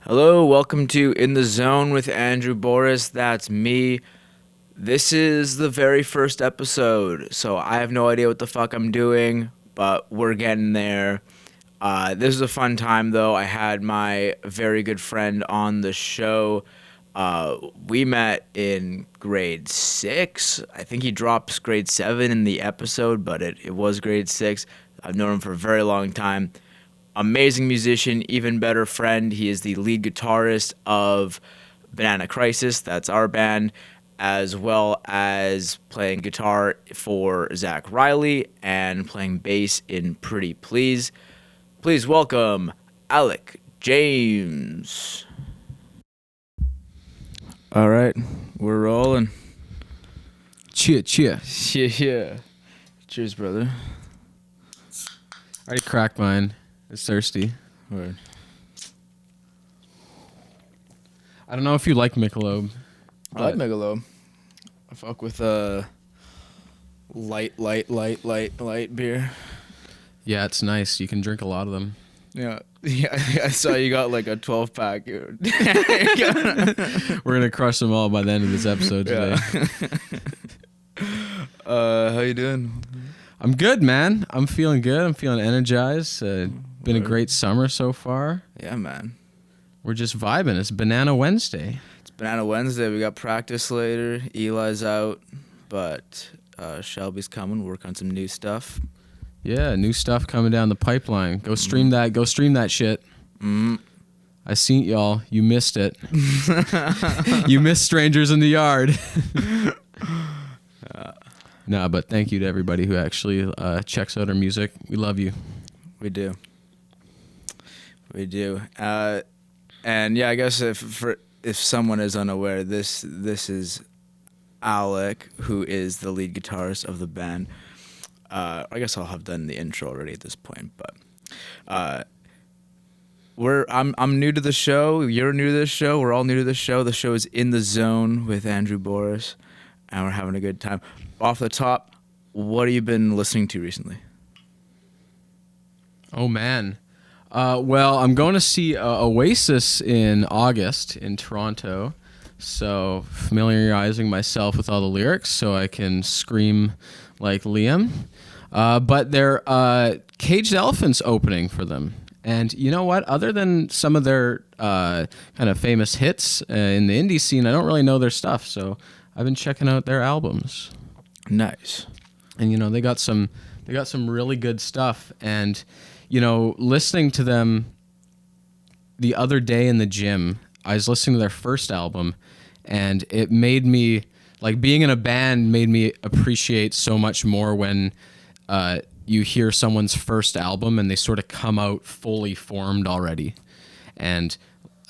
Hello, welcome to In the Zone with Andrew Boris. That's me. This is the very first episode, so I have no idea what the fuck I'm doing, but we're getting there. This is a fun time, though. I had my very good friend on the show. We met in grade 6. I think he drops grade 7 in the episode, but it was grade 6. I've known him for a very long time. Amazing musician, even better friend. He is the lead guitarist of Banana Crisis, that's our band, as well as playing guitar for Zach Riley and playing bass in Pretty Please. Please welcome alecJAMES. All right, we're rolling. Cheer, cheer. Yeah. Cheers, brother. I already cracked mine. It's thirsty. Word. I don't know if you like Michelob. I like Megalo. I fuck with light beer. Yeah, it's nice. You can drink a lot of them. Yeah, I saw you got like a 12-pack. We're going to crush them all by the end of this episode today. How you doing? I'm good, man. I'm feeling good. I'm feeling energized. Been a great summer so far. Yeah, man. We're just vibing. It's Banana Wednesday. It's Banana Wednesday. We got practice later. Eli's out, but Shelby's coming. Work on some new stuff. Yeah, new stuff coming down the pipeline. Go stream that. Go stream that shit. I seen y'all. You missed it. You missed Strangers in the Yard. Nah, but thank you to everybody who actually checks out our music. We love you. We do. And yeah, I guess if someone is unaware, this is Alec, who is the lead guitarist of the band. I guess I'll have done the intro already at this point, but I'm new to the show. You're new to this show. We're all new to this show. The show is In the Zone with Andrew Boris, and we're having a good time. Off the top, what have you been listening to recently? Oh, man. Well, I'm going to see Oasis in August in Toronto. So familiarizing myself with all the lyrics so I can scream like Liam. But they're Caged Elephant's opening for them. And you know what? Other than some of their kind of famous hits in the indie scene, I don't really know their stuff. So I've been checking out their albums. Nice. And you know, they got some really good stuff. And you know, listening to them the other day in the gym, I was listening to their first album, and it made me, like, being in a band made me appreciate so much more when you hear someone's first album and they sort of come out fully formed already, and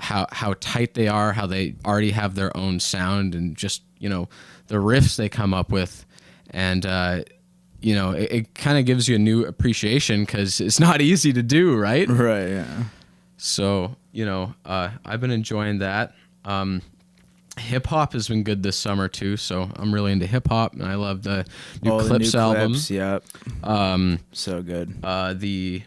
how tight they are, how they already have their own sound, and just, you know, the riffs they come up with. And you know, it kind of gives you a new appreciation because it's not easy to do, right? Right, yeah. So, you know, I've been enjoying that. Hip-hop has been good this summer, too, so I'm really into hip-hop, and I love the new Clips album. Yep. So good. The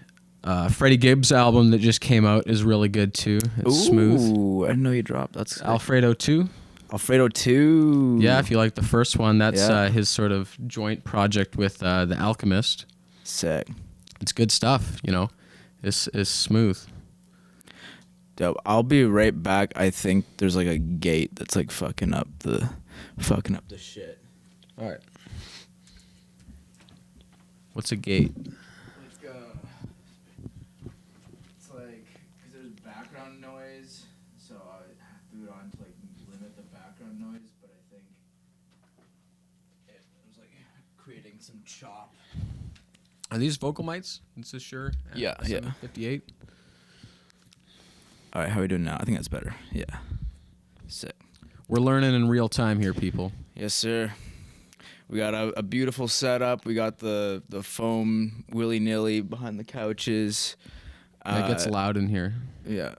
Freddie Gibbs album that just came out is really good, too. It's smooth. Ooh, I didn't know you dropped. That's Alfredo 2. Alfredo 2. Yeah, if you like the first one, that's his sort of joint project with The Alchemist. Sick. It's good stuff, you know. It's smooth. Dope. I'll be right back. I think there's like a gate that's like fucking up the shit. All right. What's a gate? It's like, because there's background noise, so I threw it on to like limit the background noise, but I think it was like creating some chop. Are these vocal mics? This is sure. Yeah. 58. All right, how are we doing now? I think that's better. Yeah. Sick. We're learning in real time here, people. Yes, sir. We got a beautiful setup. We got the foam willy-nilly behind the couches. It gets loud in here. Yeah.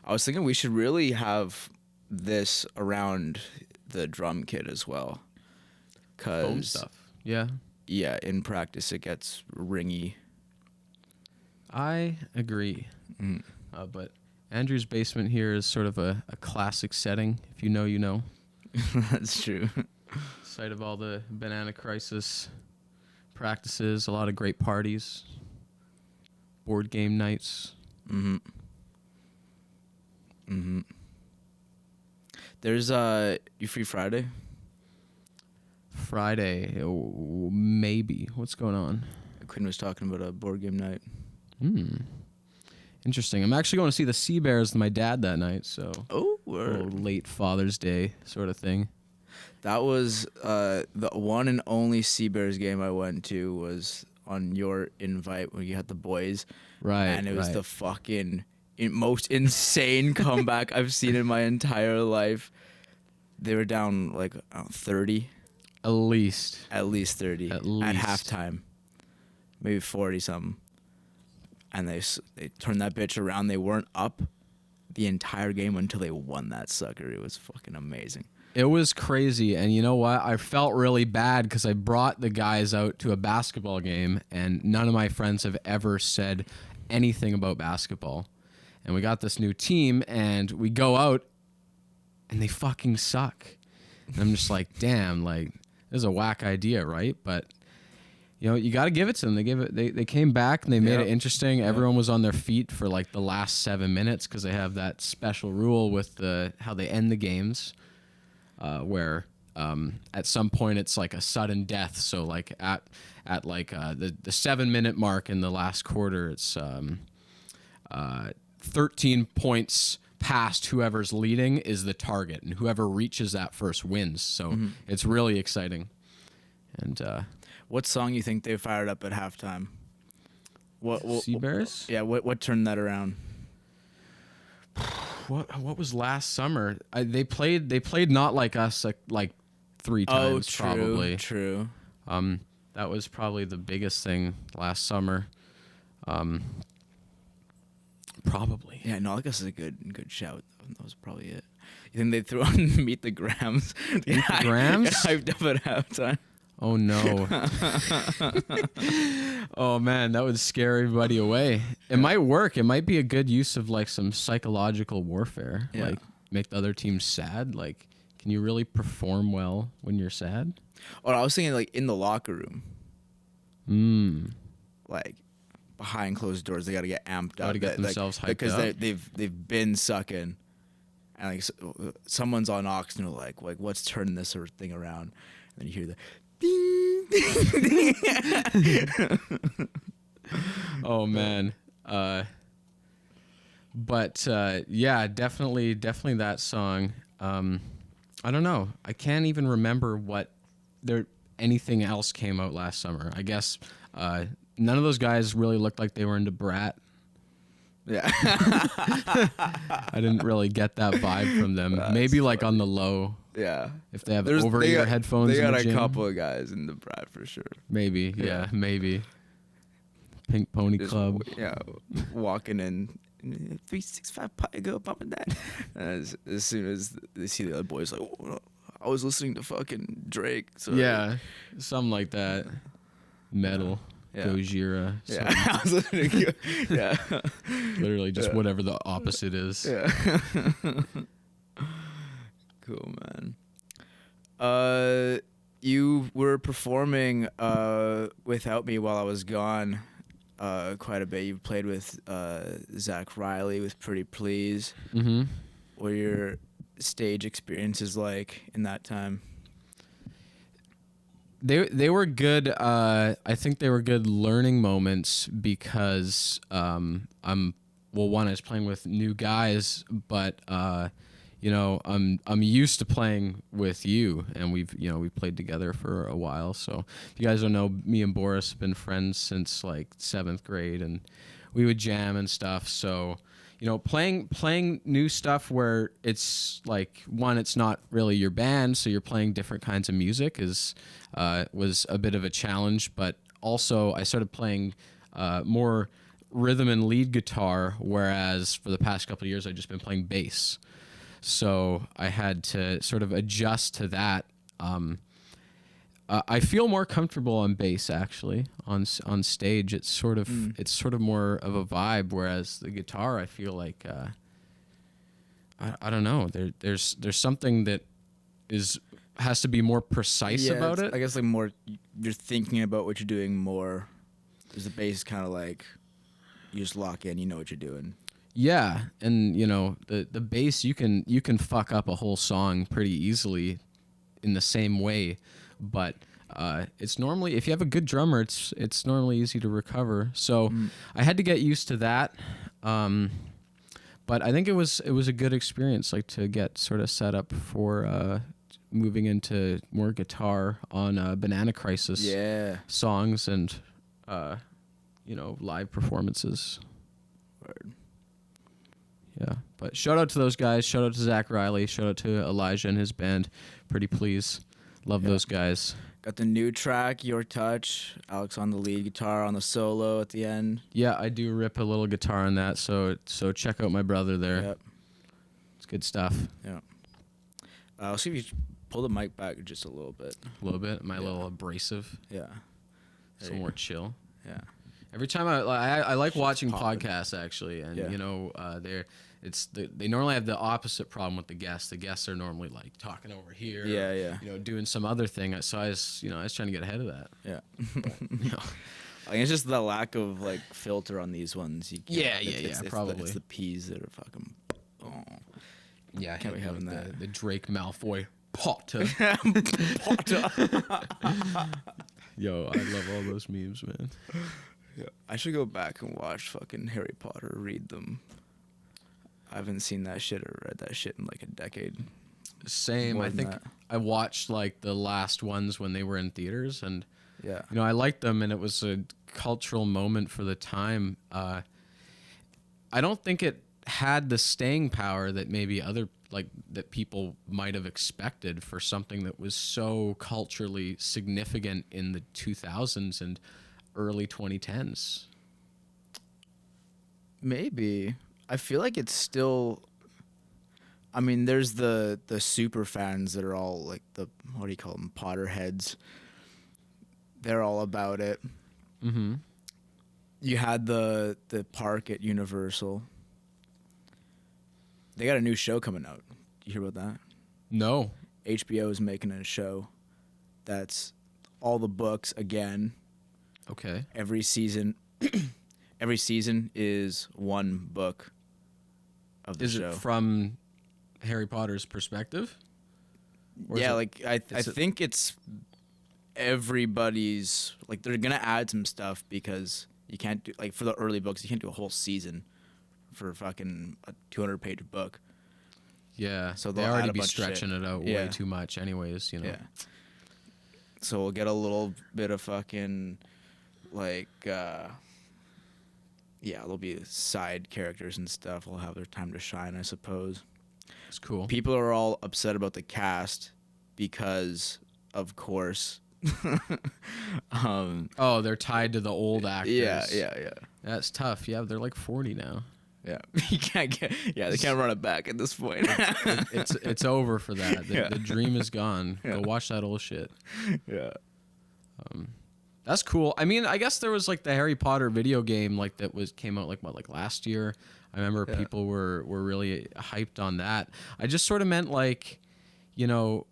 I was thinking we should really have this around the drum kit as well. Foam stuff. Yeah. Yeah, in practice it gets ringy. I agree. Mm. But Andrew's basement here is sort of a classic setting. If you know, you know. That's true. Site of all the Banana Crisis practices, a lot of great parties, board game nights. Mm-hmm. Mm-hmm. There's you free Friday? Friday, maybe. What's going on? Quinn was talking about a board game night. Interesting. I'm actually going to see the Sea Bears with my dad that night, so a little late Father's Day sort of thing. That was the one and only Sea Bears game I went to was on your invite when you had the boys. Right. And it was the fucking most insane comeback I've seen in my entire life. They were down like 30. At least 30. At least. At halftime. Maybe 40 something. And they turned that bitch around. They weren't up the entire game until they won that sucker. It was fucking amazing. It was crazy, and you know what? I felt really bad because I brought the guys out to a basketball game, and none of my friends have ever said anything about basketball. And we got this new team, and we go out, and they fucking suck. And I'm just like, damn, like, this is a whack idea, right? But you know, you got to give it to them. They came back and they made it interesting. Yep. Everyone was on their feet for like the last 7 minutes because they have that special rule with how they end the games, where at some point it's like a sudden death. So like at like the 7 minute mark in the last quarter, it's 13 points past whoever's leading is the target, and whoever reaches that first wins. So it's really exciting. And what song you think they fired up at halftime? What Sea Bears? Yeah, what turned that around? What was last summer? They played Not Like Us like 3 times probably. True. That was probably the biggest thing last summer. Probably. Yeah, Not Like Us is a good shout. That was probably it. You think they threw on Meet the Grams? Meet the Grams? Hyped up at halftime. Oh no. Oh man, that would scare everybody away. It might work. It might be a good use of like some psychological warfare. Yeah. Like make the other team sad. Like, can you really perform well when you're sad? Oh, I was thinking like in the locker room. Like behind closed doors, they got to get amped up. To get themselves hyped because up. They've been sucking, and like someone's on aux and they're like what's turning this sort of thing around, and then you hear the ding, ding. Oh man. But yeah, definitely that song. I don't know. I can't even remember what anything else came out last summer. I guess none of those guys really looked like they were into Brat. Yeah. I didn't really get that vibe from them. Maybe like on the low. Yeah. If they have over-ear headphones. They in got the a gym. couple of guys in the Brat for sure. Maybe. Yeah. Maybe. Pink Pony Just, Club. Yeah. Walking in 365 go bumping that. As soon as they see the other boys, like, oh, I was listening to fucking Drake. So Yeah. Something like that. Metal. Yeah. Gojira. Yeah. I was listening to yeah. Literally just whatever the opposite is. Yeah. Cool, man. You were performing without me while I was gone quite a bit. You played with Zach Riley with Pretty Please. Mm-hmm. What were your stage experiences like in that time? They were good. I think they were good learning moments because one, I was playing with new guys, but you know, I'm used to playing with you, and we've played together for a while. So if you guys don't know, me and Boris have been friends since like 7th grade, and we would jam and stuff. So you know, playing new stuff where it's like, one, it's not really your band, so you're playing different kinds of music was a bit of a challenge. But also I started playing more rhythm and lead guitar, whereas for the past couple of years I've just been playing bass. So I had to sort of adjust to that. I feel more comfortable on bass actually on stage. It's sort of more of a vibe, whereas the guitar I feel like I don't know. There's something that has to be more precise about it. I guess like more you're thinking about what you're doing more. Because the bass kind of like you just lock in, you know what you're doing. Yeah, and you know the bass you can fuck up a whole song pretty easily in the same way, but it's normally, if you have a good drummer, it's normally easy to recover. So I had to get used to that, but I think it was a good experience, like to get sort of set up for moving into more guitar on Banana Crisis songs and live performances. Word. Yeah, but shout out to those guys. Shout out to Zach Riley. Shout out to Elijah and his band. Pretty please. Love those guys. Got the new track, Your Touch. Alex on the lead guitar, on the solo at the end. Yeah, I do rip a little guitar on that, so check out my brother there. Yep. It's good stuff. Yeah. I'll see if you pull the mic back just a little bit. A little bit. Am I a little abrasive? Yeah. So more chill. Yeah. Every time I like watching popping. podcasts actually, and they normally have the opposite problem with the guests. The guests are normally like talking over here, or, doing some other thing. So I was trying to get ahead of that. Yeah. But, I think it's just the lack of like filter on these ones. It's probably it's the P's that are fucking. Oh. Yeah, can't be having that. The Drake Malfoy Potter. Yo, I love all those memes, man. Yeah, I should go back and watch fucking Harry Potter, read them. I haven't seen that shit or read that shit in like a decade. Same. More I than think that. I watched like the last ones when they were in theaters, and Yeah. I liked them, and it was a cultural moment for the time. I don't think it had the staying power that maybe that people might have expected for something that was so culturally significant in the 2000s and early 2010s. Maybe. I feel like it's still. I mean, there's the super fans that are all like the, what do you call them, Potterheads. They're all about it. Mm-hmm. You had the park at Universal. They got a new show coming out. You hear about that? No. HBO is making a show that's all the books again. Okay. Every season is one book of the show. Is it from Harry Potter's perspective? Or Yeah, is it- like I think it's everybody's, like they're gonna add some stuff because you can't do, like for the early books, you can't do a whole season for fucking a 200-page book. Yeah. So they they'll add already a be bunch of shit. stretching it out Yeah. way too much anyways, Yeah. So we'll get a little bit of fucking like there'll be side characters and stuff. Will have their time to shine, I suppose. It's cool. People are all upset about the cast because, of course, they're tied to the old actors. Yeah. That's tough. Yeah, they're like 40 now. Yeah, you can't get. Yeah, they can't run it back at this point. It's over for that. The dream is gone. Yeah. Go watch that old shit. Yeah. That's cool. I mean, I guess there was like the Harry Potter video game came out like last year. I remember people were really hyped on that. I just sort of meant like, it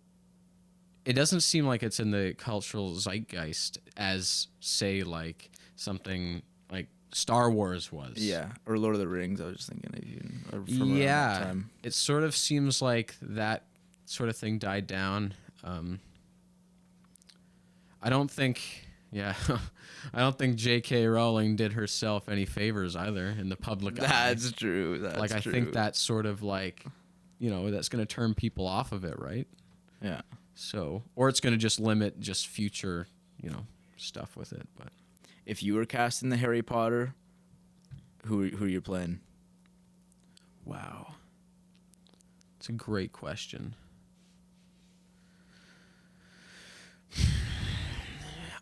doesn't seem like it's in the cultural zeitgeist as say like something like Star Wars was. Yeah, or Lord of the Rings. I was just thinking of even from around that time. It sort of seems like that sort of thing died down. I don't think J.K. Rowling did herself any favors either in the public eye. That's true. That's I true. think that's sort of like, that's going to turn people off of it, right? Yeah. So, or it's going to just limit just future, stuff with it. But If you were casting the Harry Potter, who are you playing? wow, it's a great question.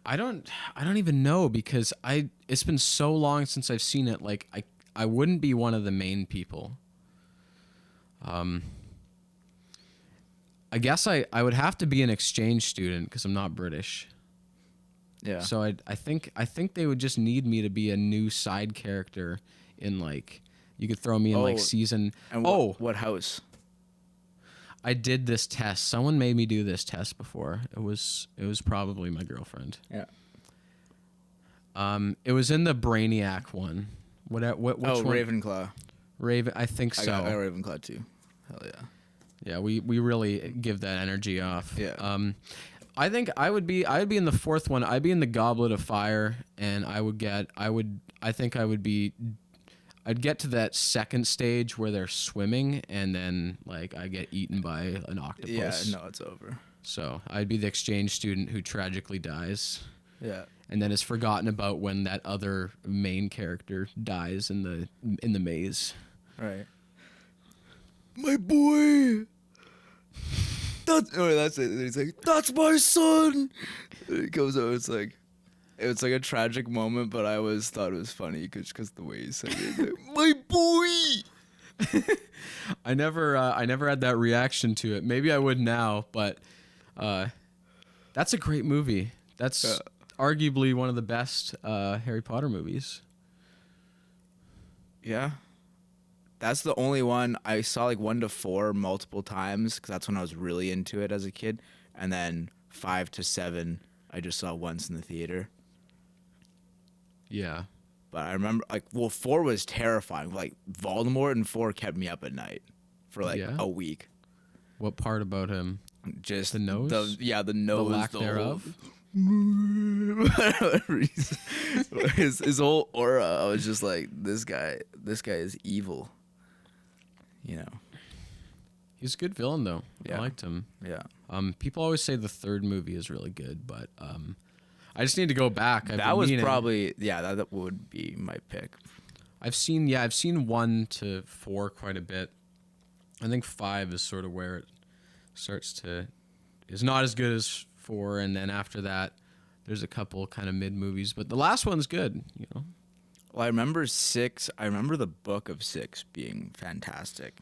I don't even know because it's been so long since I've seen it. Like I wouldn't be one of the main people. I guess I would have to be an exchange student because I'm not British. Yeah. So I think they would just need me to be a new side character in like, you could throw me in like season. And what house? I did this test. Someone made me do this test before. It was probably my girlfriend. Yeah. It was in the Brainiac one. Which one? Ravenclaw. Raven. I think so. I got Ravenclaw too. Hell yeah. Yeah, we really give that energy off. Yeah. I think I'd be in the fourth one. I'd be in the Goblet of Fire, and I'd get to that second stage where they're swimming, and then like I get eaten by an octopus. Yeah, no, it's over. So I'd be the exchange student who tragically dies. Yeah. And then is forgotten about when that other main character dies in the maze. Right. My boy. That's it. He's like, that's my son. And he comes out. It's like a tragic moment, but I always thought it was funny because the way he said it, like, my boy. I never had that reaction to it. Maybe I would now, but that's a great movie. That's arguably one of the best Harry Potter movies. Yeah. That's the only one I saw, like 1 to 4 multiple times, because that's when I was really into it as a kid. And then 5 to 7 I just saw once in the theater. Yeah. But I remember, 4 was terrifying. Like, Voldemort in 4 kept me up at night for a week. What part about him? Just the nose? The nose. The lack thereof? his whole aura, I was just like, this guy is evil. You know. He's a good villain, though. Yeah. I liked him. Yeah. People always say the third movie is really good, but I just need to go back. That would be my pick. I've seen 1 to 4 quite a bit. I think 5 is sort of where it is not as good as 4, and then after that, there's a couple kind of mid movies, but the last one's good. You know. Well, I remember 6. I remember the book of 6 being fantastic,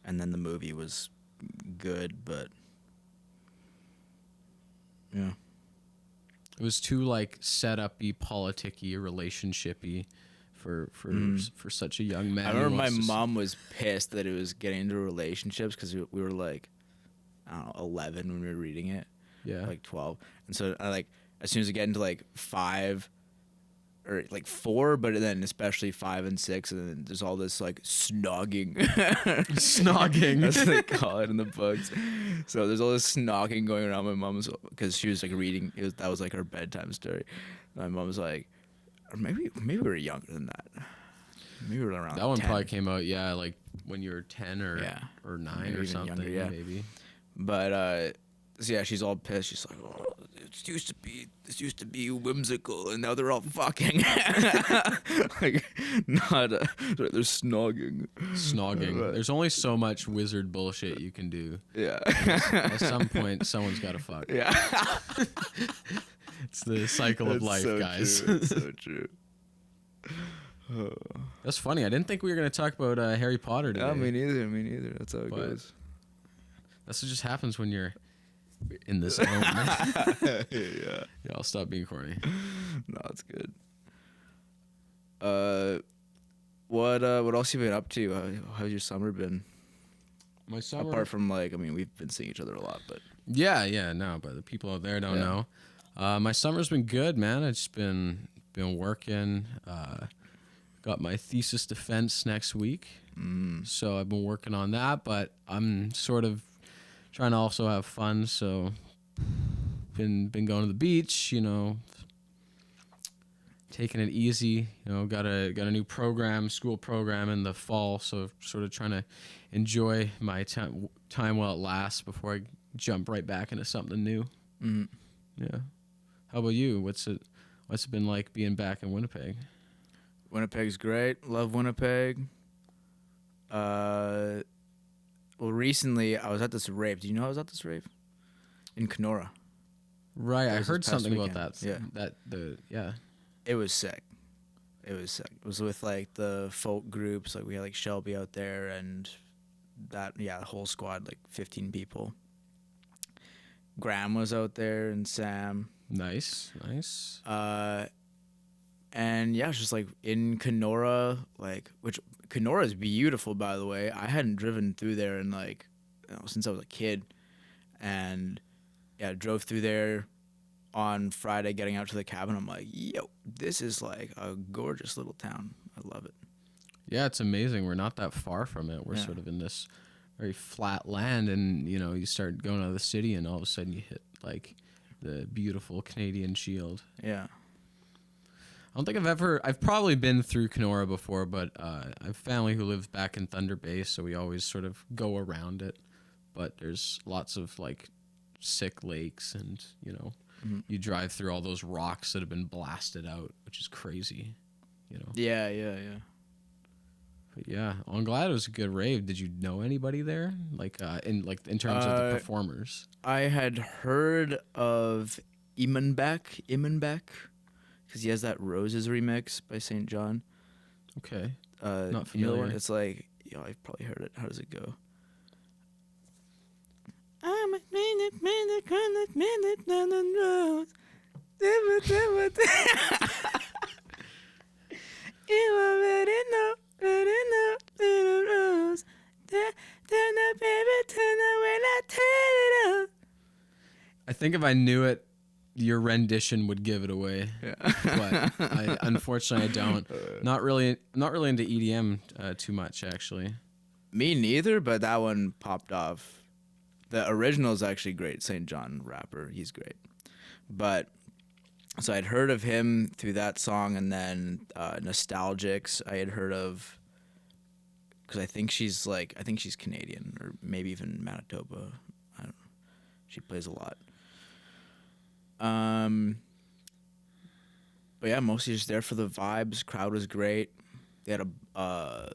and then the movie was good, but yeah, it was too like set up-y, politic-y, relationship-y for such a young man. I remember my mom was pissed that it was getting into relationships because we were like, I don't know, 11 when we were reading it. Yeah. Like 12. And so I as soon as I get into like 5 or like 4, but then especially 5 and 6, and then there's all this like snogging. Snogging. That's what they call it in the books. So there's all this snogging going around my mom's, because she was like reading, that was like her bedtime story. My mom was like, or maybe we were younger than that. Maybe we were around that one 10. probably came out, like when you were 10 or 9 maybe or something, younger, maybe. But so yeah, she's all pissed. She's like, "Oh, this used to be whimsical, and now they're all fucking." Like, they're snogging. Snogging. Right. There's only so much wizard bullshit you can do. Yeah. At some point, someone's got to fuck. Yeah. It's the cycle of life, so guys. True. It's so true. That's funny. I didn't think we were going to talk about Harry Potter today. Yeah, me neither. That's how it goes. That's what just happens when you're in the zone. Yeah. I'll stop being corny. No, it's good. What else have you been up to? How's your summer been? My summer, apart from we've been seeing each other a lot, but no, but the people out there don't know. My summer's been good, man. I've just been working. Got my thesis defense next week, so I've been working on that. But I'm sort of trying to also have fun, so been going to the beach, taking it easy. Got a new school program in the fall, so sort of trying to enjoy my time while it lasts before I jump right back into something new. Mm-hmm. Yeah. How about you? What's it been like being back in Winnipeg? Winnipeg's great. Love Winnipeg. Well, recently I was at this rave. Do you know I was at this rave? In Kenora. Right, I This heard past something weekend. about that. Yeah. It was sick. It was with like the folk groups. Like we had like Shelby out there and the whole squad, like 15 people. Graham was out there and Sam. Nice. And yeah, it's just like in Kenora, which Kenora is beautiful, by the way. I hadn't driven through there in like since I was a kid, and yeah, drove through there on Friday, getting out to the cabin. I'm like, yo, this is like a gorgeous little town. I love it. Yeah, it's amazing. We're not that far from it. We're sort of in this very flat land, and you start going out of the city, and all of a sudden you hit like the beautiful Canadian Shield. Yeah. I don't think I've probably been through Kenora before, but I have family who lives back in Thunder Bay, so we always sort of go around it. But there's lots of like sick lakes, and you drive through all those rocks that have been blasted out, which is crazy. Yeah. But yeah, I'm glad it was a good rave. Did you know anybody there, in terms of the performers? I had heard of Imanbek, because he has that Roses remix by St. John. Okay, Not familiar. It's like, I've probably heard it. How does it go? I'm a minute, down the road. You already know, little rose. Turn the baby, turn the when I turn it up. I think if I knew it, your rendition would give it away. Yeah. But unfortunately I don't. Not really into EDM too much, actually. Me neither, but that one popped off. The original is actually great. St. John rapper, he's great. But so I'd heard of him through that song, and then Nostalgics I had heard of, because I think she's Canadian, or maybe even Manitoba. I don't know. She plays a lot. But yeah, mostly just there for the vibes. Crowd was great. They had a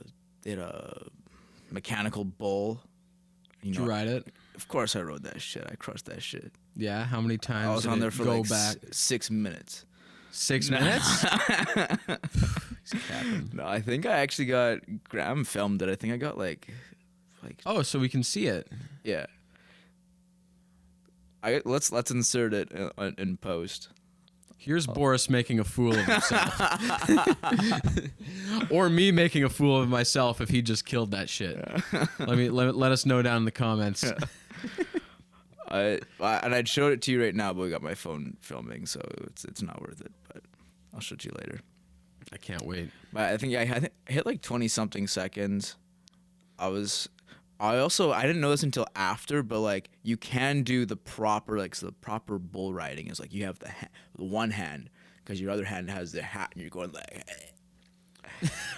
mechanical bull. Did you ride it? Of course I rode that shit. I crushed that shit. Yeah, how many times I was did on it there for go like back? 6 minutes. 6 minutes? He's capping. No, I think I actually got Graham filmed it. I think I got like Oh, so we can see it. yeah. Let's insert it in post. Here's Boris making a fool of himself. Or me making a fool of myself if he just killed that shit. Yeah. Let us know down in the comments. Yeah. And I'd show it to you right now, but we got my phone filming, so it's not worth it. But I'll show it to you later. I can't wait. But I think I hit like 20 something seconds. I didn't know this until after, but like you can do the proper bull riding is like you have the one hand, because your other hand has the hat and you're going like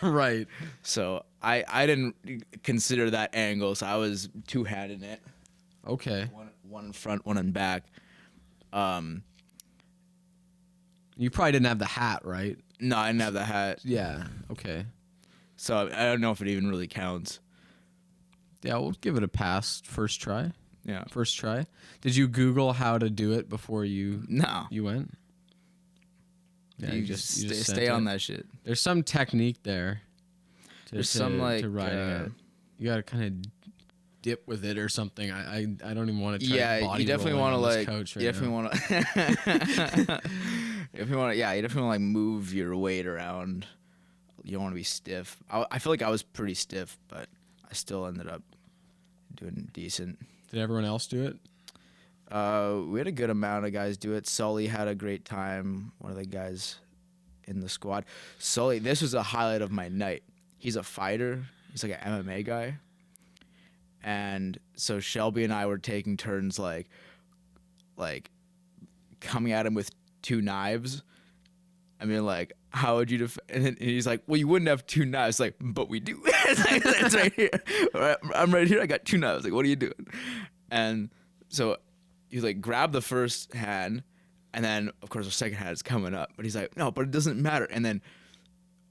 right. So I didn't consider that angle, so I was two-handing it. Okay. One in front, one in back. You probably didn't have the hat, right? No, I didn't have the hat. Yeah. Okay. So I don't know if it even really counts. Yeah, we'll give it a pass. First try. Yeah. First try. Did you Google how to do it before you went? Yeah, you just stay on that shit. There's some technique there. There's some like to riding it. You gotta kind of dip with it or something. I don't even want to try. Yeah, you definitely want to like. You definitely want to. You definitely want to like move your weight around. You don't want to be stiff. I feel like I was pretty stiff, but I still ended up doing decent. Did everyone else do it? We had a good amount of guys do it. Sully had a great time. One of the guys in the squad. Sully, this was a highlight of my night. He's a fighter. He's like an MMA guy. And so Shelby and I were taking turns like coming at him with 2 knives. I mean, like, how would you and he's like, well, you wouldn't have 2 knives. Like, but we do. It's right here. I'm right here. I got 2 knives. Like, what are you doing? And so he's like, grab the first hand, and then of course the second hand is coming up. But he's like, no, but it doesn't matter. And then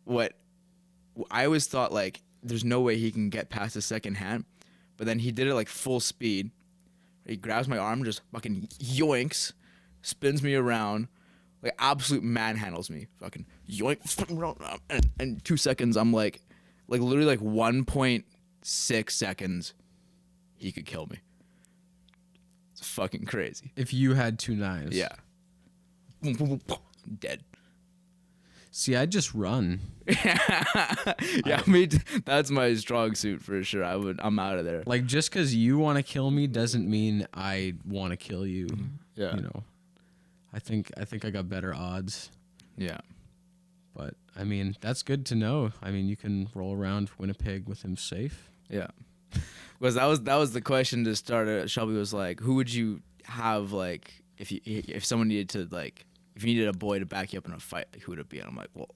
what I always thought, like, there's no way he can get past the second hand. But then he did it like full speed. He grabs my arm, just fucking yoinks, spins me around, like absolute manhandles me. Fucking yoink, spin around, and in 2 seconds, I'm like literally like 1.6 seconds, he could kill me. It's fucking crazy. If you had 2 knives. Yeah. Boom, boom, boom, boom, dead. See, I just run. Yeah, me. That's my strong suit for sure. I'm out of there. Like, just because you want to kill me doesn't mean I want to kill you. Yeah. You know, I think I got better odds. Yeah. But I mean, that's good to know. I mean, you can roll around Winnipeg with him safe. Yeah. Because that was the question to start it. Shelby was like, who would you have, like, if someone needed to, like, if you needed a boy to back you up in a fight, like, who would it be? And I'm like, well,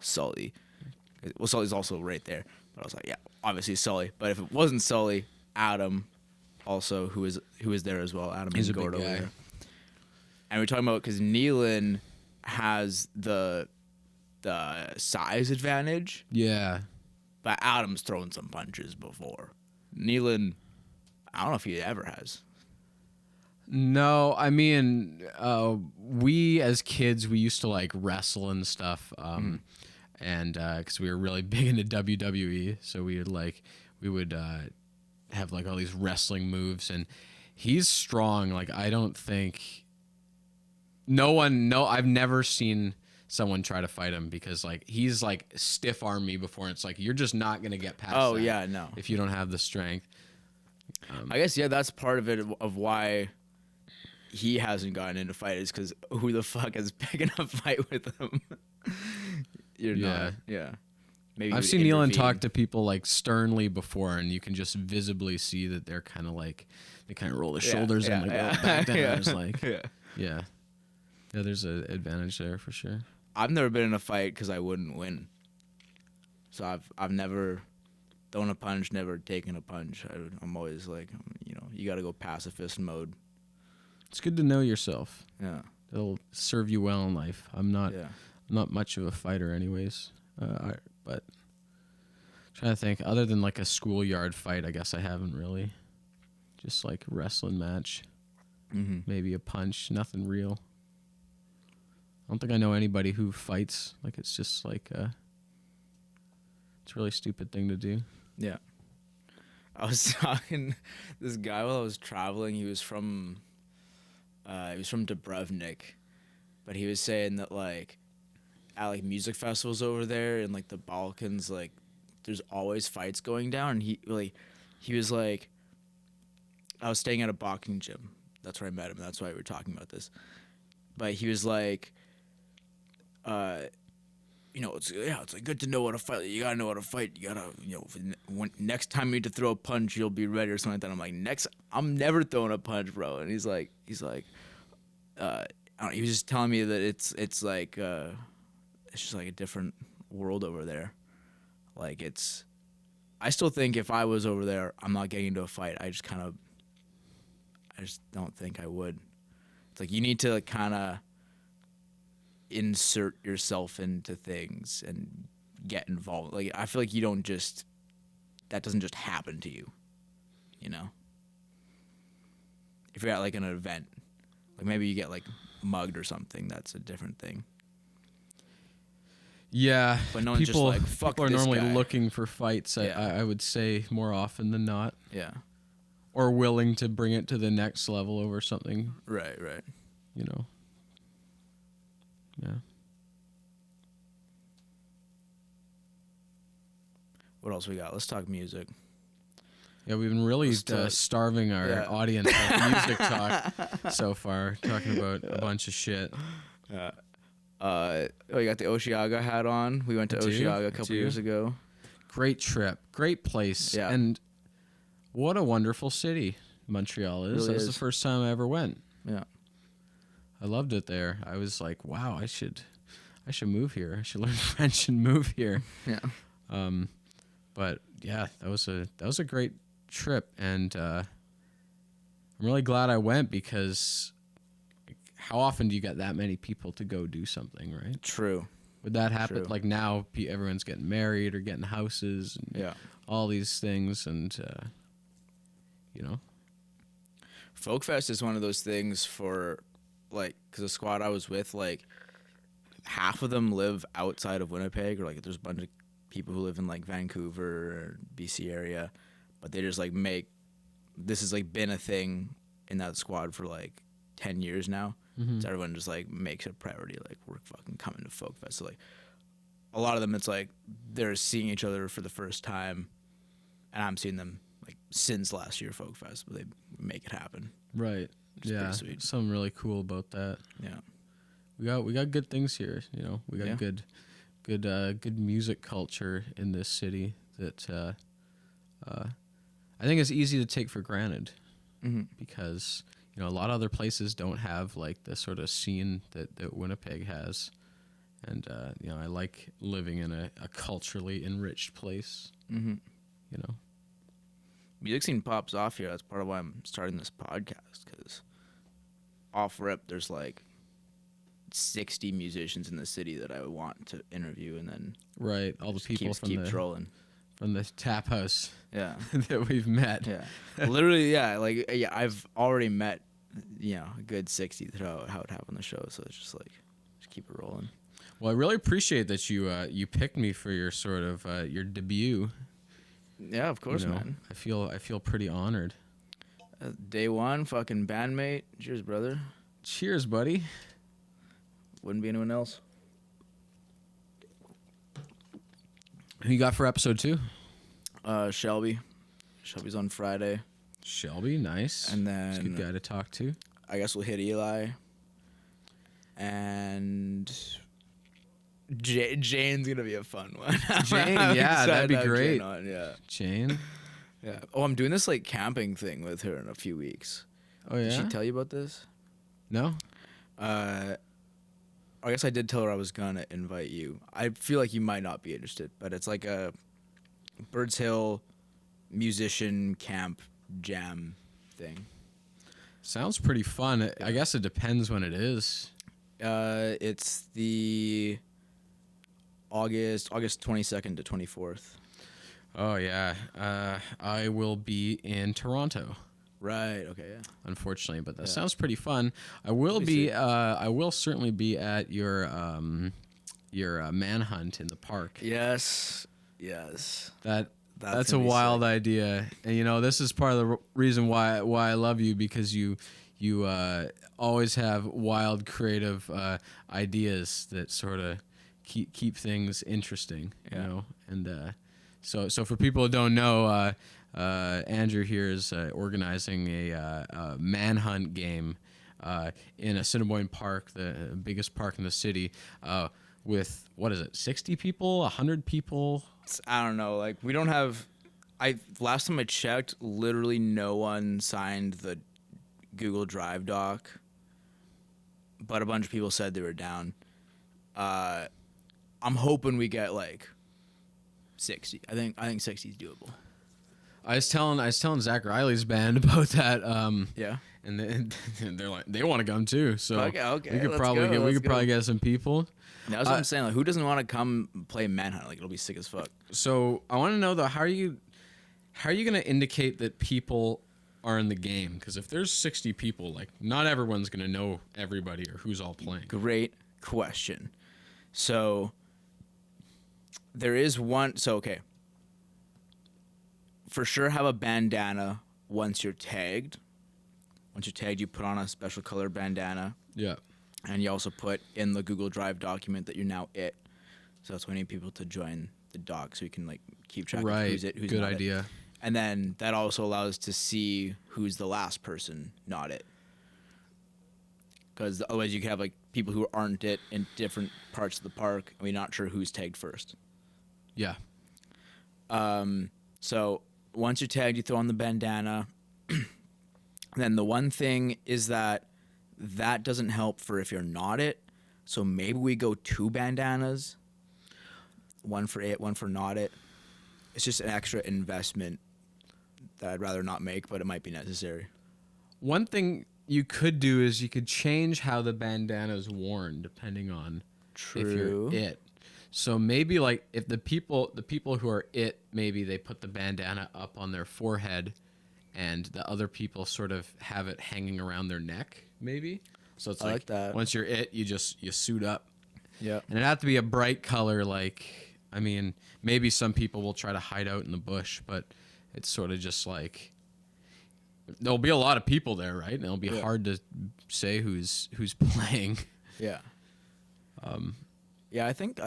Sully. Well, Sully's also right there. But I was like, yeah, obviously Sully. But if it wasn't Sully, Adam also, who is there as well. Adam He's and a big Gord over guy. there. And we're talking about, because Nealon has the size advantage, Yeah. but Adam's thrown some punches before. Nealon, I don't know if he ever has. No, I mean, we as kids, we used to like wrestle and stuff. And because we were really big into WWE, so we would have like all these wrestling moves, and he's strong. Like, I don't think I've never seen someone try to fight him, because like he's like stiff armed me before, and it's like you're just not gonna get past. Oh that yeah, no. if you don't have the strength. I guess that's part of it of why he hasn't gotten into fight, is because who the fuck is picking a fight with him? You're not. Yeah. Maybe I've seen Nealon talk to people like sternly before, and you can just visibly see that they're kind of like, they kind of roll their shoulders and like roll back down. Yeah. It's like, Yeah. yeah, there's an advantage there for sure. I've never been in a fight because I wouldn't win. So I've never thrown a punch, never taken a punch. I'm always like, you got to go pacifist mode. It's good to know yourself. Yeah. It'll serve you well in life. I'm not much of a fighter anyways. But I'm trying to think, other than like a schoolyard fight, I guess I haven't really. Just like a wrestling match. Mm-hmm. Maybe a punch, nothing real. I don't think I know anybody who fights. Like, it's just like it's a really stupid thing to do. Yeah. I was talking this guy while I was traveling. He was from Dubrovnik, but he was saying that like at like music festivals over there in like the Balkans, like there's always fights going down. And he was like, I was staying at a boxing gym. That's where I met him. That's why we were talking about this. But he was like, it's like good to know how to fight. You gotta know how to fight. You gotta, when next time you need to throw a punch, you'll be ready or something like that. I'm like, I'm never throwing a punch, bro. And he's like, he was just telling me that it's like, it's just like a different world over there. Like I still think if I was over there, I'm not getting into a fight. I just don't think I would. It's like you need to like kind of insert yourself into things and get involved. Like I feel like that doesn't just happen to you, If you're at like an event, like maybe you get like mugged or something, that's a different thing. Yeah, but no one's just like, fuck people are this normally guy. looking for fights. I would say more often than not. Yeah. Or willing to bring it to the next level over something. Right. Yeah. What else we got? Let's talk music. Yeah, we've been really starving our audience with music talk so far, talking about a bunch of shit. You got the Osheaga hat on. We went to Osheaga a couple years ago. Great trip. Great place. Yeah. And what a wonderful city Montreal is. Really That was is. the first time I ever went. Yeah. I loved it there. I was like, wow, I should move here. I should learn French and move here. Yeah. But yeah, that was a great trip, and I'm really glad I went, because how often do you get that many people to go do something, right? True. Would that happen? True. Like now, everyone's getting married or getting houses, and all these things, and Folkfest is one of those things for, like, because the squad I was with, like, half of them live outside of Winnipeg, or, like, there's a bunch of people who live in, like, Vancouver or BC area, but they just, like, this has, like, been a thing in that squad for, like, 10 years now. Mm-hmm. So everyone just, like, makes it a priority, like, we're fucking coming to Folkfest. So, like, a lot of them, it's like they're seeing each other for the first time, and I'm seeing them like since last year Folk Fest, but they make it happen. Right. Yeah. Pretty sweet. Something really cool about that. Yeah. We got good things here. You know, we got Yeah. good music culture in this city that I think is easy to take for granted because you know a lot of other places don't have like the sort of scene that Winnipeg has, and you know I like living in a culturally enriched place. You know, Music scene pops off here. That's part of why I'm starting this podcast, because off rip there's like 60 musicians in the city that I would want to interview, and then right, all the people keeps rolling from the tap house Yeah. that we've met. Yeah. Literally, yeah. Like, yeah, I've already met, you know, a good 60 throughout how it happened on the show. So it's just like, just keep it rolling. Well, I really appreciate that you picked me for your sort of your debut. Yeah, of course, You know, man. I feel pretty honored. Day one, fucking bandmate. Cheers, brother. Cheers, buddy. Wouldn't be anyone else. Who you got for episode 2? Shelby. Shelby's on Friday. Shelby, nice. And then He's a good guy to talk to. I guess we'll hit Eli. And Jane's gonna be a fun one. Jane, I'm yeah, that'd excited be to have great. Jane on, yeah. Jane. Yeah. Oh, I'm doing this like camping thing with her in a few weeks. Oh yeah. Did she tell you about this? No. I guess I did tell her I was gonna invite you. I feel like you might not be interested, but it's like a Birds Hill musician camp jam thing. Sounds pretty fun. I guess it depends when it is. It's the August 22nd to 24th. Oh yeah. I will be in Toronto. Right. Okay. Yeah. Unfortunately, but that Yeah. sounds pretty fun. I will be. I will certainly be at your manhunt in the park. Yes. Yes. That's a gonna be wild sick. idea, and you know this is part of the reason why I love you, because you always have wild creative ideas that sort of keep things interesting. You Yeah. know, and so for people who don't know. Andrew here is organizing a manhunt game in Assiniboine Park, the biggest park in the city, with, what is it, 60 people, 100 people? I don't know. Like, we don't have. Last time I checked, literally no one signed the Google Drive doc, but a bunch of people said they were down. I'm hoping we get like 60. I think 60 is doable. I was telling Zach Riley's band about that. Yeah. And they're like, they want to come too. So Okay, we could let's probably go, let's go. probably get some people. That's what I'm saying. Like, who doesn't want to come play Manhunt? Like, it'll be sick as fuck. So I want to know though, how are you going to indicate that people are in the game? Because if there's 60 people, like not everyone's going to know everybody or who's all playing. Great question. So there is one. So okay. For sure, have a bandana once you're tagged. Once you're tagged, you put on a special color bandana. Yeah. And you also put in the Google Drive document that you're now it. So that's why we need people to join the doc so you can like keep track of who's it, who's Good not idea. it. And then that also allows us to see who's the last person not it. Because otherwise you could have like people who aren't it in different parts of the park, and we're not sure who's tagged first. Yeah. So once you're tagged, you throw on the bandana. Then the one thing is that doesn't help for if you're not it. So maybe we go 2 bandanas. One for it, one for not it. It's just an extra investment that I'd rather not make, but it might be necessary. One thing you could do is you could change how the bandana is worn depending on if you're it. So maybe like if the people who are it, maybe they put the bandana up on their forehead, and the other people sort of have it hanging around their neck, maybe. So it's I like that. Once you're it, you suit up. Yeah. And it have to be a bright color. Like, I mean, maybe some people will try to hide out in the bush, but it's sort of just like there'll be a lot of people there, right? And it'll be hard to say who's playing. Yeah. Yeah, I think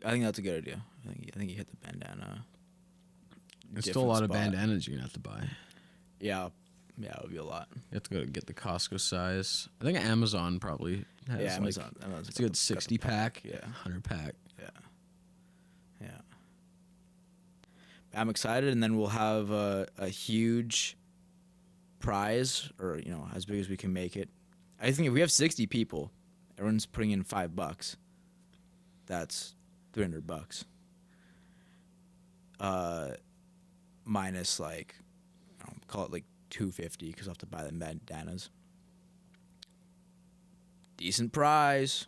think that's a good idea. I think you hit the bandana. There's still a different lot of spot. bandanas you're gonna have to buy. Yeah, it would be a lot. You have to go get the Costco size. I think Amazon probably has Yeah, Amazon. it's a good 60 pack, Yeah. 100 pack. Yeah. I'm excited, and then we'll have a huge prize, or as big as we can make it. I think if we have 60 people, everyone's putting in $5. That's $300. Minus call it like $250 because I have to buy the bandanas. Decent prize.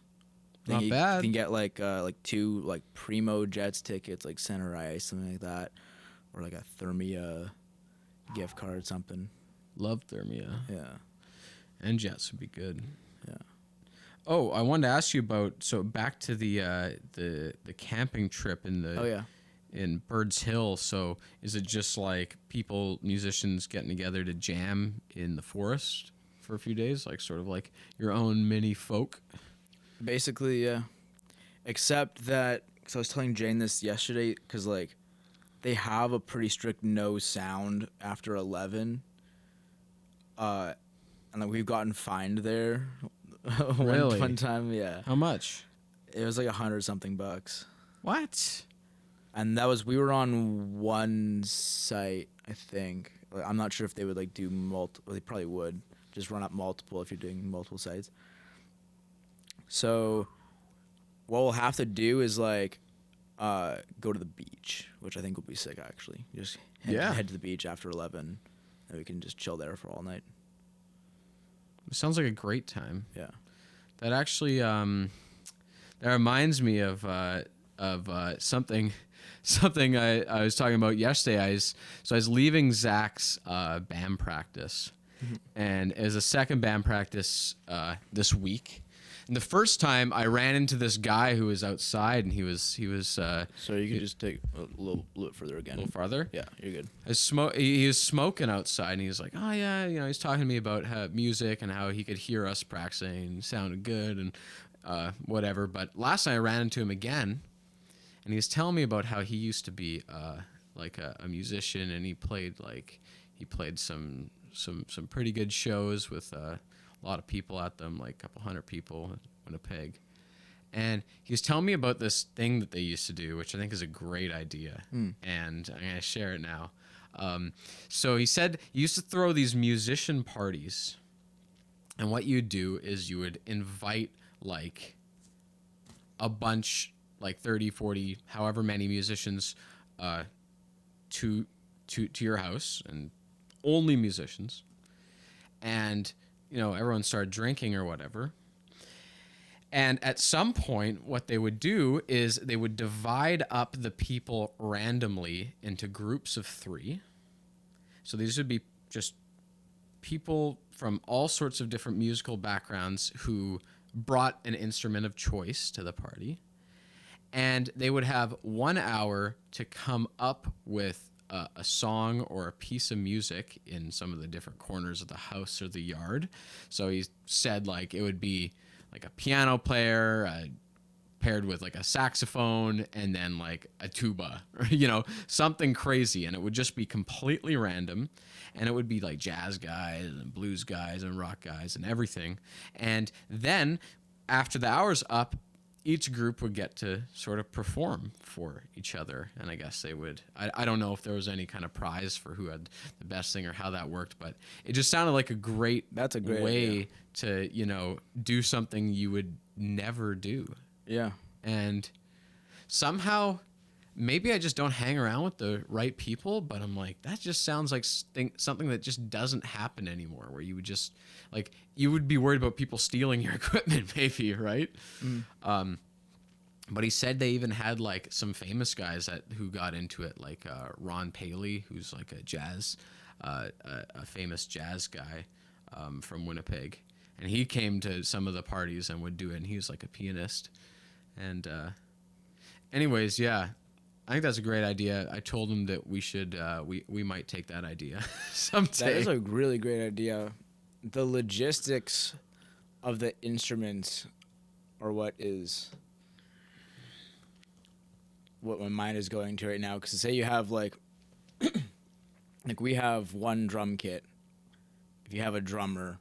Not bad. You can get like 2 Primo Jets tickets, like Center Ice, something like that, or like a Thermia gift card, something. Love Thermia. Yeah. And Jets would be good. Yeah. Oh, I wanted to ask you about, so back to the camping trip in the Oh yeah. in Birds Hill. So is it just like musicians getting together to jam in the forest for a few days, like sort of like your own mini folk? Basically, yeah. Except that, because I was telling Jane this yesterday, because they have a pretty strict no sound after 11. And we've gotten fined there. Really? one time, yeah. How much? It was like $100-something. What? And we were on one site, I think. I'm not sure if they would do multiple. They probably would just run up multiple if you're doing multiple sites. So what we'll have to do is go to the beach, which I think will be sick actually. Just head to the beach after 11, and we can just chill there for all night. It sounds like a great time. Yeah. That actually that reminds me of something I was talking about yesterday. I was leaving Zach's band practice, and it was a second band practice this week. And the first time I ran into this guy who was outside, and he was So you can just take a little bit further again. a little farther. Yeah, you're good. He was smoking outside, and he was like, "Oh yeah," he's talking to me about music and how he could hear us practicing, and sounded good, and whatever. But last night I ran into him again, and he was telling me about how he used to be a musician, and he played some pretty good shows with a lot of people at them, like a couple hundred people in Winnipeg. And he was telling me about this thing that they used to do, which I think is a great idea. And I'm going to share it now. So he said he used to throw these musician parties. And what you'd do is you would invite a bunch, 30, 40, however many musicians to your house, and only musicians. And everyone started drinking or whatever. And at some point, what they would do is they would divide up the people randomly into groups of 3. So these would be just people from all sorts of different musical backgrounds who brought an instrument of choice to the party. And they would have 1 hour to come up with a song or a piece of music in some of the different corners of the house or the yard. So he said it would be a piano player paired with a saxophone, and then a tuba, or something crazy, and it would just be completely random, and it would be jazz guys and blues guys and rock guys and everything. And then after the hour's up, each group would get to sort of perform for each other, and I guess they would. I don't know if there was any kind of prize for who had the best thing or how that worked, but it just sounded like a great way idea to do something you would never do. Yeah. And somehow, maybe I just don't hang around with the right people, but I'm that just sounds like something that just doesn't happen anymore, where you would just you would be worried about people stealing your equipment, maybe, right? But he said they even had some famous guys who got into it, Ron Paley, who's a famous jazz guy from Winnipeg, and he came to some of the parties and would do it, and he was a pianist. And anyways, yeah, I think that's a great idea. I told him that we should we might take that idea someday. That is a really great idea. The logistics of the instruments are what is what my mind is going to right now. Because say you have like we have one drum kit. If you have a drummer,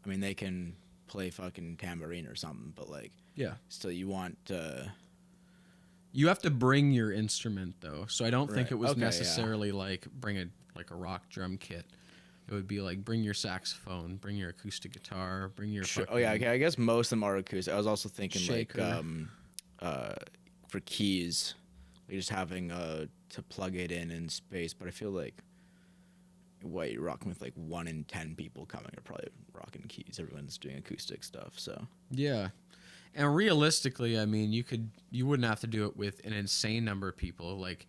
I mean they can play fucking tambourine or something, but like Yeah. still you want. You have to bring your instrument though, so I don't think Right. it was Okay, yeah. necessarily like bring a rock drum kit. It would be like bring your saxophone, bring your acoustic guitar, bring your Sure. fucking Oh yeah, okay. I guess most of them are acoustic. I was also thinking shaker. for keys, like just having to plug it in space. But I feel like what you're rocking with like 1 in 10 people coming are probably rocking keys. Everyone's doing acoustic stuff. So Yeah. And realistically, I mean, you wouldn't have to do it with an insane number of people. Like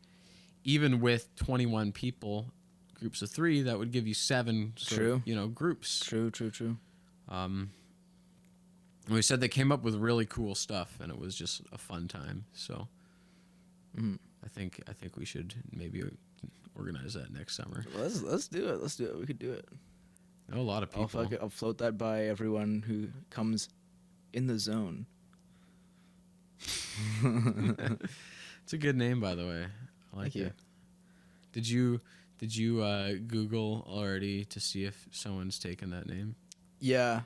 even with 21 people, groups of 3, that would give you 7 True. Groups. True. We said they came up with really cool stuff, and it was just a fun time. So, I think we should maybe organize that next summer. Let's do it. Let's do it. We could do it. I know a lot of people. I'll float that by everyone who comes in the zone. It's a good name, by the way. I like Thank you. it. Did you Google already to see if someone's taken that name? Yeah.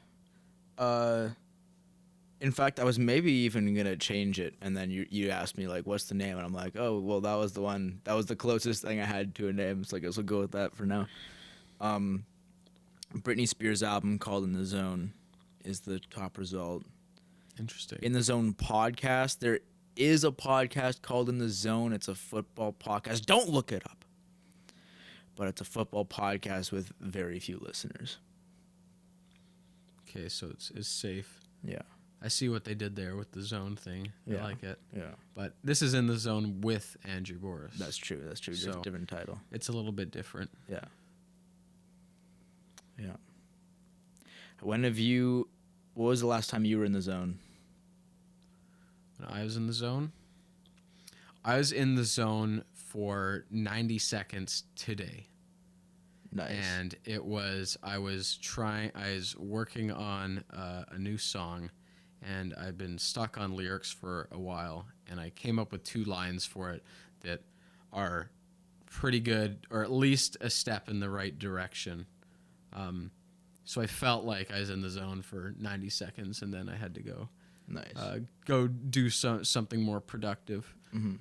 In fact, I was maybe even gonna change it, and then you asked me like, "What's the name?" And I'm like, "Oh, well, that was the one. That was the closest thing I had to a name. So I guess we'll go with that for now." Britney Spears' album called "In the Zone" is the top result. Interesting. In the Zone podcast, there is a podcast called In the Zone. It's a football podcast. Don't look it up. But it's a football podcast with very few listeners. Okay, so it's safe. Yeah. I see what they did there with the zone thing. Yeah. I like it. Yeah. But this is In the Zone with Andrew Boris. That's true. Just So- a different title. It's a little bit different. Yeah. Yeah. What was the last time you were in the zone? When I was in the zone, I was in the zone for 90 seconds today. Nice. And I was working on a new song, and I've been stuck on lyrics for a while, and I came up with 2 lines for it that are pretty good, or at least a step in the right direction. So I felt like I was in the zone for 90 seconds, and then I had to go Nice. go do something more productive. Mm-hmm.